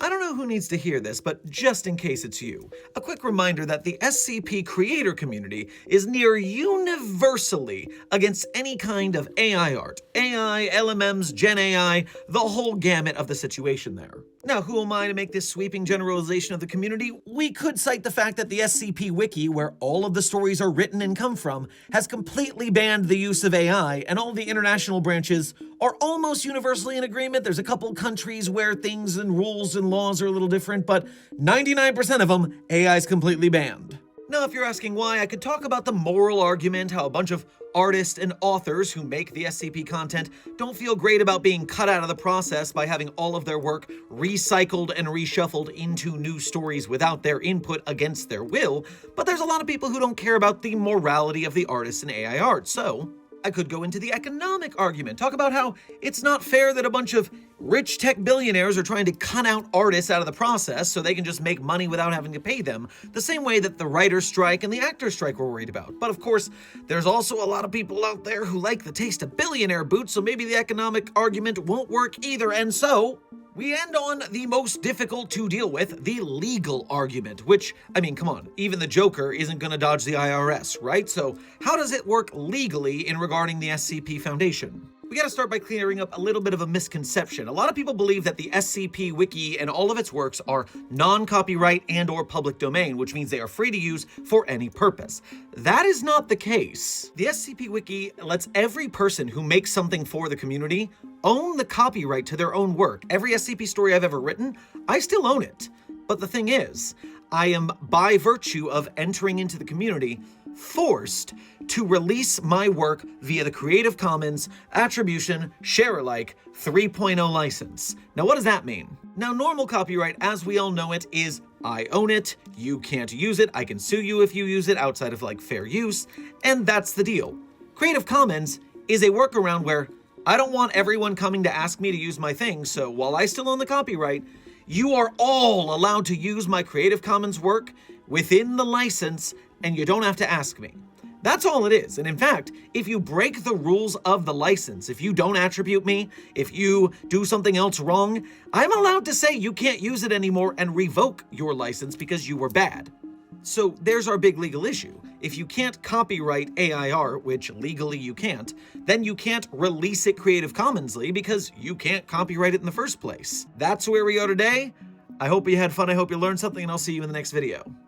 I don't know who needs to hear this, but just in case it's you, a quick reminder that the SCP creator community is near universally against any kind of AI art, AI, LMMs, Gen AI, the whole gamut of the situation there. Now, who am I to make this sweeping generalization of the community? We could cite the fact that the SCP Wiki, where all of the stories are written and come from, has completely banned the use of AI, and all the international branches are almost universally in agreement. There's a couple countries where things and rules and laws are a little different, but 99% of them, AI is completely banned. Now, if you're asking why, I could talk about the moral argument, how a bunch of artists and authors who make the SCP content don't feel great about being cut out of the process by having all of their work recycled and reshuffled into new stories without their input against their will, but there's a lot of people who don't care about the morality of the artists in AI art, so I could go into the economic argument, talk about how it's not fair that a bunch of rich tech billionaires are trying to cut out artists out of the process so they can just make money without having to pay them, the same way that the writer's strike and the actor's strike were worried about. But of course, there's also a lot of people out there who like the taste of billionaire boots, so maybe the economic argument won't work either, and so we end on the most difficult to deal with, the legal argument, which, I mean, come on, even the Joker isn't gonna dodge the IRS, right? So how does it work legally in regarding the SCP Foundation? We gotta start by clearing up a little bit of a misconception. A lot of people believe that the SCP Wiki and all of its works are non-copyright and or public domain, which means they are free to use for any purpose. That is not the case. The SCP Wiki lets every person who makes something for the community own the copyright to their own work. Every SCP story I've ever written, I still own it. But the thing is, I am, by virtue of entering into the community, forced to release my work via the Creative Commons Attribution Share-alike 3.0 license. Now, what does that mean? Now, normal copyright, as we all know it, is I own it, you can't use it, I can sue you if you use it outside of like fair use, and that's the deal. Creative Commons is a workaround where I don't want everyone coming to ask me to use my thing, so while I still own the copyright, you are all allowed to use my Creative Commons work within the license, and you don't have to ask me. That's all it is. And in fact, if you break the rules of the license, if you don't attribute me, if you do something else wrong, I'm allowed to say you can't use it anymore and revoke your license because you were bad. So there's our big legal issue. If you can't copyright AI art, which legally you can't, then you can't release it Creative Commonsly because you can't copyright it in the first place. That's where we are today. I hope you had fun, I hope you learned something, and I'll see you in the next video.